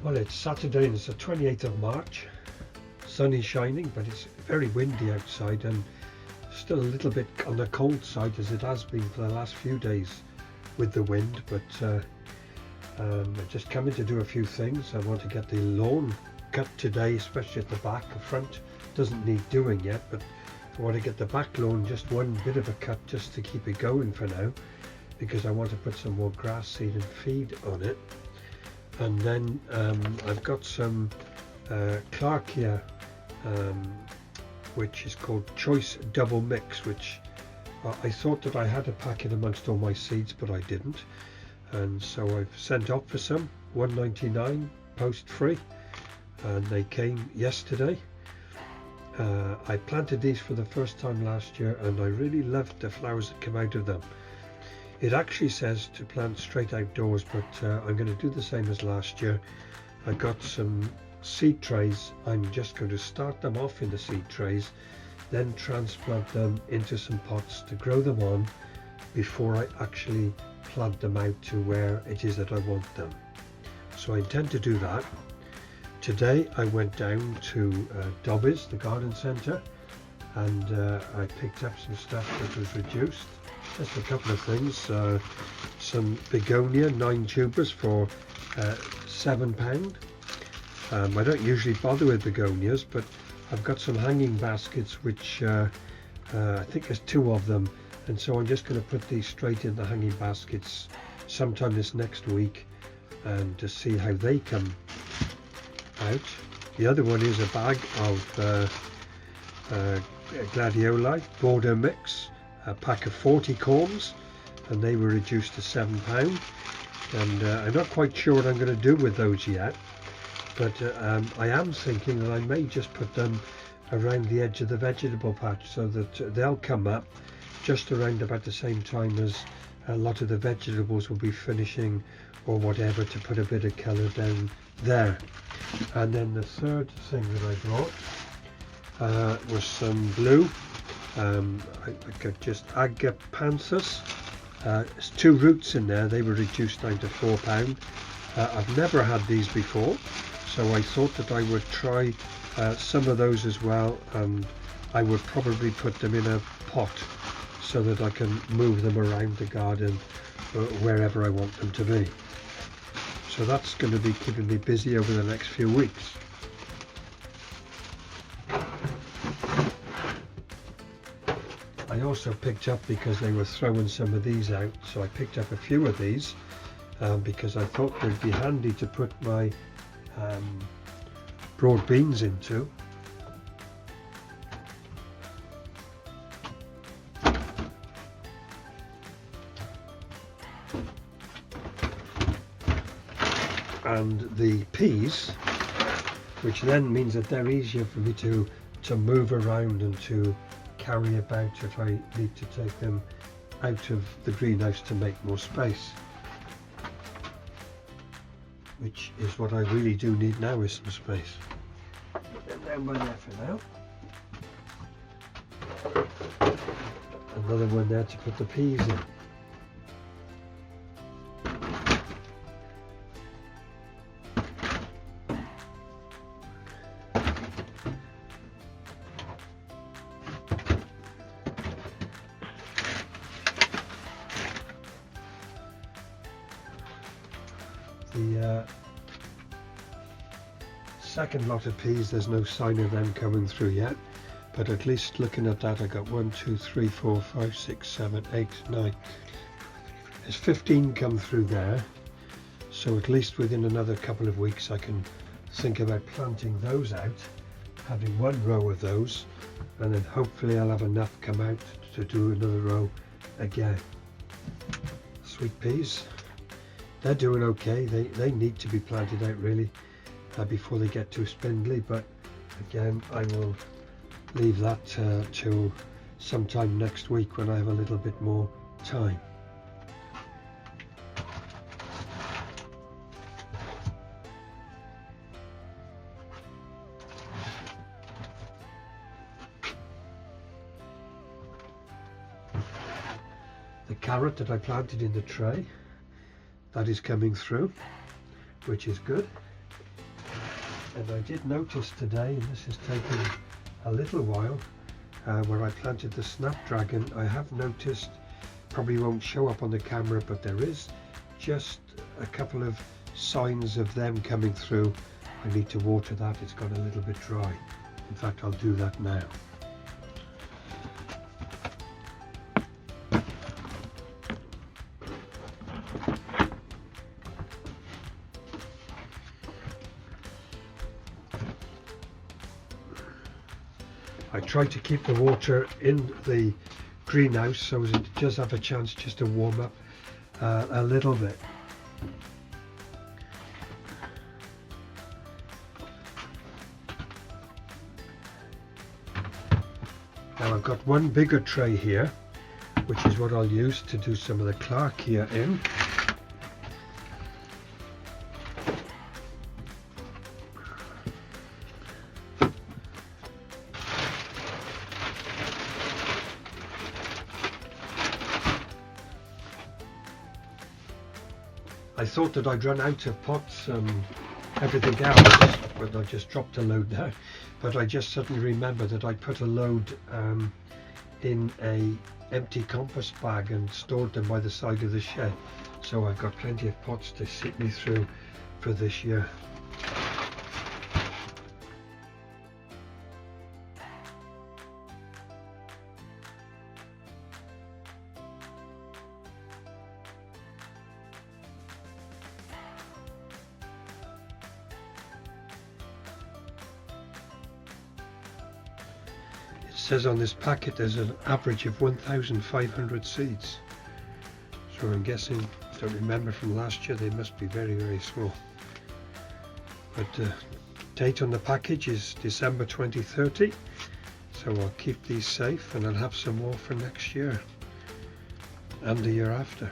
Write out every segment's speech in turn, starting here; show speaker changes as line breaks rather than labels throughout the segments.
Well, it's Saturday and it's the 28th of March. Sun is shining, but it's very windy outside and still a little bit on the cold side as it has been for the last few days with the wind. But I'm just coming to do a few things. I want to get the lawn cut today, especially at the back. The front doesn't need doing yet, but I want to get the back lawn just one bit of a cut just to keep it going for now, because I want to put some more grass seed and feed on it. And then I've got some Clarkia, which is called Choice Double Mix, which I thought that I had a packet amongst all my seeds, but I didn't. And so I've sent off for some, $1.99 post free, and they came yesterday. I planted these for the first time last year and I really loved the flowers that come out of them. It actually says to plant straight outdoors, but I'm going to do the same as last year. I got some seed trays. I'm just going to start them off in the seed trays, then transplant them into some pots to grow them on before I actually plant them out to where it is that I want them. So I intend to do that. Today I went down to Dobbies, the garden centre, and I picked up some stuff that was reduced. Just a couple of things, some begonia, 9 tubers for £7. I don't usually bother with begonias, but I've got some hanging baskets which I think there's 2 of them, and so I'm just going to put these straight in the hanging baskets sometime this next week and to see how they come out. The other one is a bag of gladioli, Bordeaux mix, a pack of 40 corms, and they were reduced to £7. And I'm not quite sure what I'm going to do with those yet, but I am thinking that I may just put them around the edge of the vegetable patch so that they'll come up just around about the same time as a lot of the vegetables will be finishing or whatever, to put a bit of colour down there. And then the third thing that I brought was some blue. I got just agapanthus. There's 2 roots in there. They were reduced down to £4. I've never had these before, so I thought that I would try some of those as well, and I would probably put them in a pot so that I can move them around the garden wherever I want them to be. So that's going to be keeping me busy over the next few weeks. I also picked up, because they were throwing some of these out, so I picked up a few of these because I thought they'd be handy to put my broad beans into. And the peas, which then means that they're easier for me to move around and to carry about if I need to take them out of the greenhouse to make more space, which is what I really do need now, is some space. Put them down by there for now. Another one there to put the peas in. The second lot of peas, there's no sign of them coming through yet, but at least looking at that, I got 1, 2, 3, 4, 5, 6, 7, 8, 9. There's 15 come through there, so at least within another couple of weeks I can think about planting those out, having 1 row of those, and then hopefully I'll have enough come out to do another row again. Sweet peas, they're doing okay. They need to be planted out really before they get too spindly, but again I will leave that till sometime next week when I have a little bit more time. The carrot that I planted in the tray, that is coming through, which is good. And I did notice today, and this has taken a little while, where I planted the snapdragon, I have noticed, probably won't show up on the camera, but there is just a couple of signs of them coming through. I need to water that, it's got a little bit dry. In fact, I'll do that now. I try to keep the water in the greenhouse so it does have a chance just to warm up a little bit. Now I've got one bigger tray here, which is what I'll use to do some of the Clarkia in. I thought that I'd run out of pots and everything else, but I just dropped a load now. But I just suddenly remembered that I put a load in a empty compost bag and stored them by the side of the shed. So I've got plenty of pots to sit me through for this year. It says on this packet there's an average of 1,500 seeds, so I'm guessing, I don't remember from last year, they must be very, very small. But the date on the package is December 2030, so I'll keep these safe and I'll have some more for next year and the year after.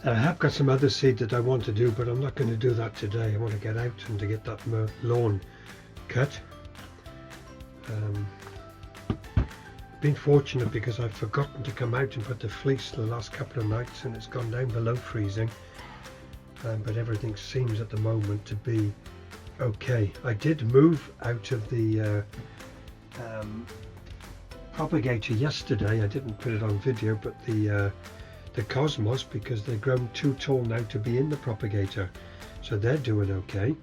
I have got some other seed that I want to do, but I'm not going to do that today. I want to get out and to get that lawn cut. Been fortunate because I've forgotten to come out and put the fleece the last couple of nights, and it's gone down below freezing. But everything seems at the moment to be okay. I did move out of the propagator yesterday. I didn't put it on video, but the Cosmos, because they're grown too tall now to be in the propagator, so they're doing okay.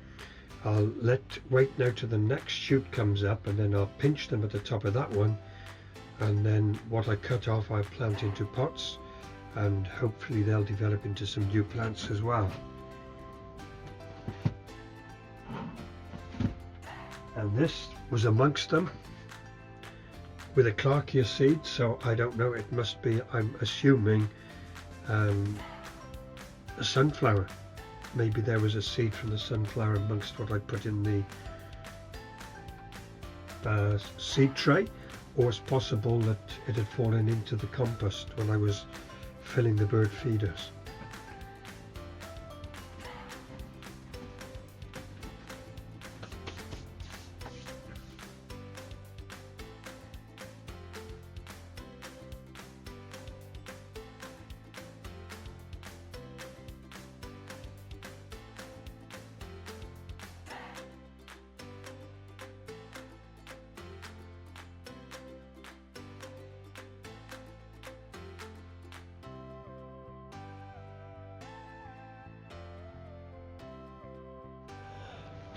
I'll wait now till the next shoot comes up, and then I'll pinch them at the top of that one, and then what I cut off I'll plant into pots, and hopefully they'll develop into some new plants as well. And this was amongst them with a Clarkia seed, so I don't know, it must be, I'm assuming, a sunflower. Maybe there was a seed from the sunflower amongst what I put in the seed tray, or it's possible that it had fallen into the compost when I was filling the bird feeders.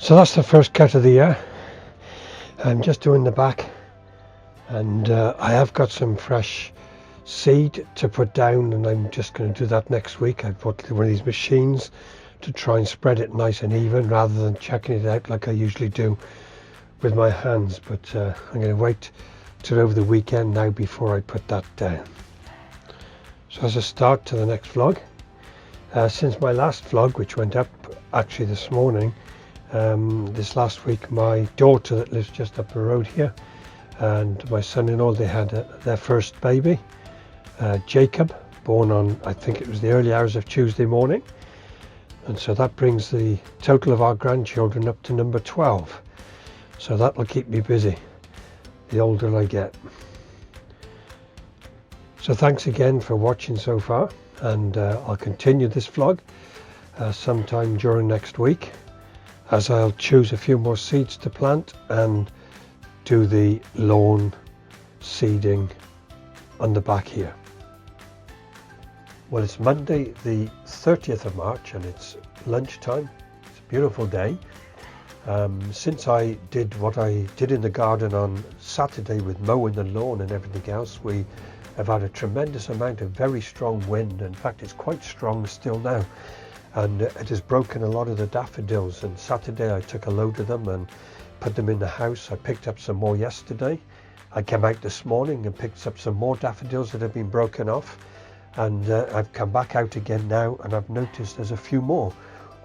So that's the first cut of the year. I'm just doing the back, and I have got some fresh seed to put down, and I'm just going to do that next week. I bought one of these machines to try and spread it nice and even rather than checking it out like I usually do with my hands, but I'm going to wait till over the weekend now before I put that down. So as a start to the next vlog, since my last vlog, which went up actually this morning, this last week, my daughter that lives just up the road here and my son-in-law, they had their first baby, Jacob, born on, I think it was the early hours of Tuesday morning, and so that brings the total of our grandchildren up to number 12. So that will keep me busy the older I get. So thanks again for watching so far, and I'll continue this vlog sometime during next week, as I'll choose a few more seeds to plant and do the lawn seeding on the back here. Well, it's Monday the 30th of March and it's lunchtime. It's a beautiful day. Since I did what I did in the garden on Saturday with mowing the lawn and everything else, we have had a tremendous amount of very strong wind. In fact, it's quite strong still now, and it has broken a lot of the daffodils. And Saturday I took a load of them and put them in the house. I picked up some more yesterday. I came out this morning and picked up some more daffodils that have been broken off, and I've come back out again now, and I've noticed there's a few more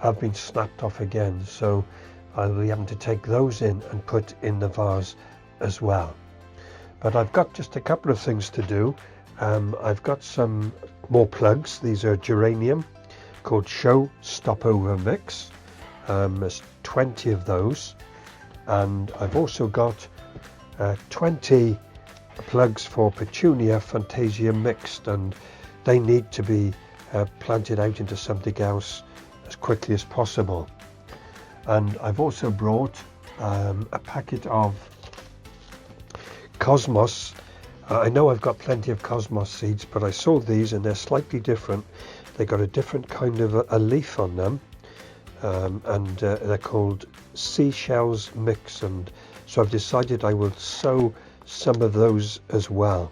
have been snapped off again, so I'll be having to take those in and put in the vase as well. But I've got just a couple of things to do. I've got some more plugs. These are geranium called Show Stopover Mix. There's 20 of those, and I've also got 20 plugs for Petunia Fantasia Mixed, and they need to be planted out into something else as quickly as possible. And I've also brought a packet of Cosmos. I know I've got plenty of Cosmos seeds, but I saw these and they're slightly different. They got a different kind of a leaf on them, and they're called Seashells Mix, and so I've decided I will sow some of those as well.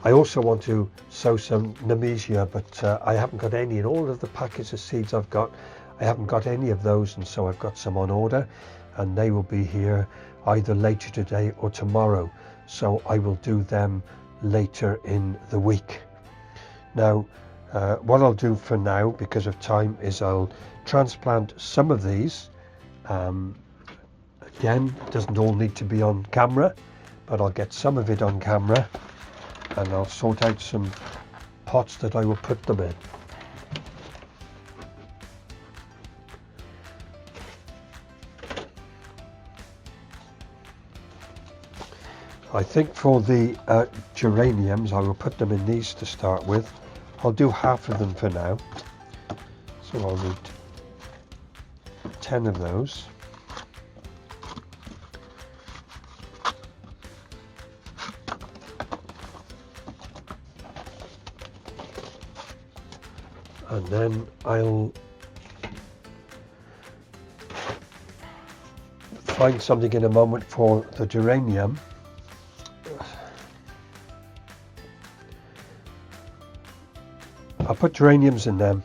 I also want to sow some Nemesia, but I haven't got any in all of the packets of seeds I've got. I haven't got any of those, and so I've got some on order, and they will be here either later today or tomorrow, so I will do them later in the week. Now what I'll do for now, because of time, is I'll transplant some of these. Again, it doesn't all need to be on camera, but I'll get some of it on camera, and I'll sort out some pots that I will put them in. I think for the geraniums, I will put them in these to start with. I'll do half of them for now, so I'll need 10 of those. And then I'll find something in a moment for the geranium. I'll put geraniums in them,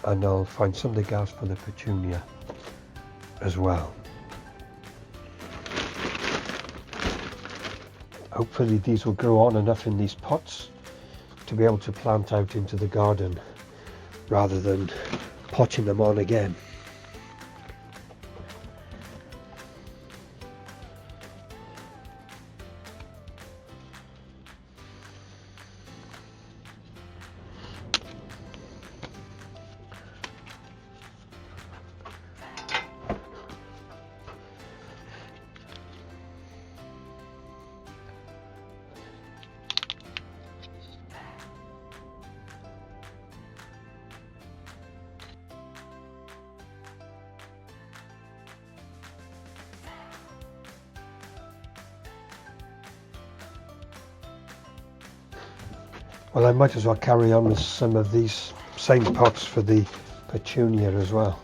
and I'll find something else for the petunia as well. Hopefully these will grow on enough in these pots to be able to plant out into the garden rather than potting them on again. Well, I might as well carry on with some of these same pots for the petunia as well.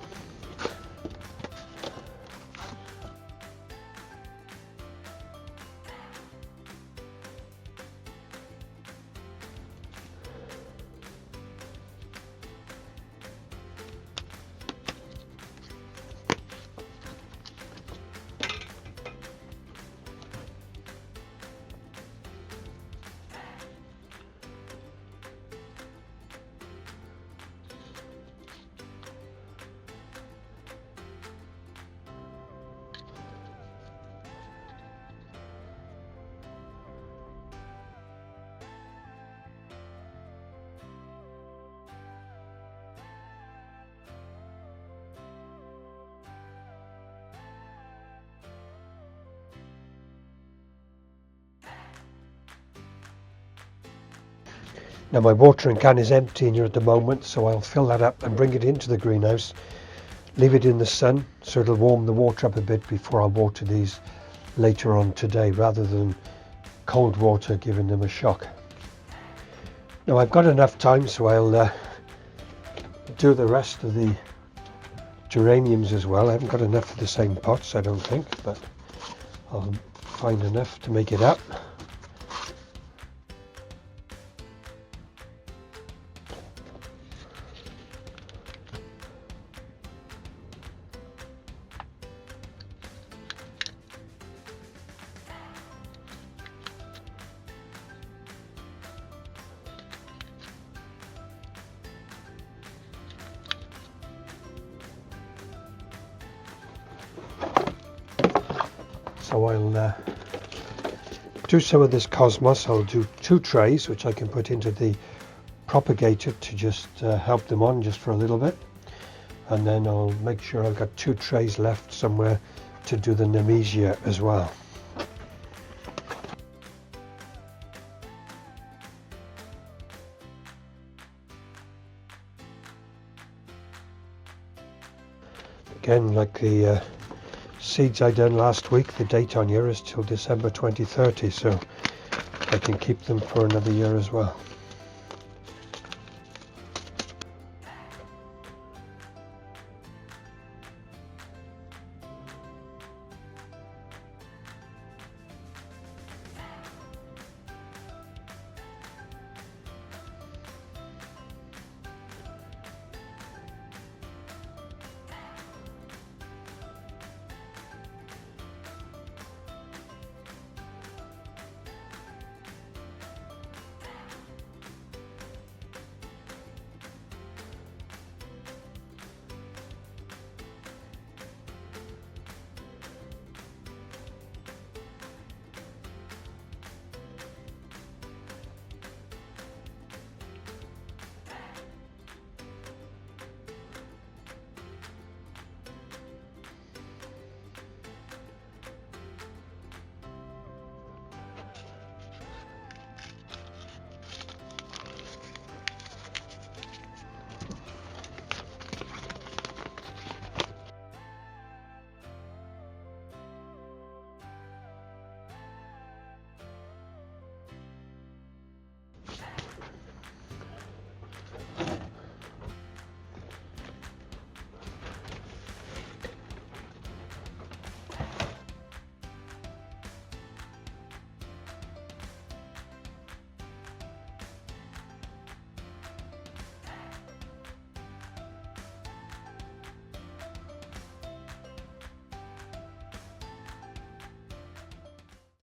Now my watering can is empty in here at the moment, so I'll fill that up and bring it into the greenhouse, leave it in the sun so it'll warm the water up a bit before I water these later on today, rather than cold water giving them a shock. Now I've got enough time, so I'll do the rest of the geraniums as well. I haven't got enough for the same pots, I don't think, but I'll find enough to make it up. So I'll do some of this cosmos. I'll do 2 trays, which I can put into the propagator to just help them on just for a little bit. And then I'll make sure I've got 2 trays left somewhere to do the Nemesia as well. Again, like the seeds I done last week, the date on here is till December 2030, so I can keep them for another year as well.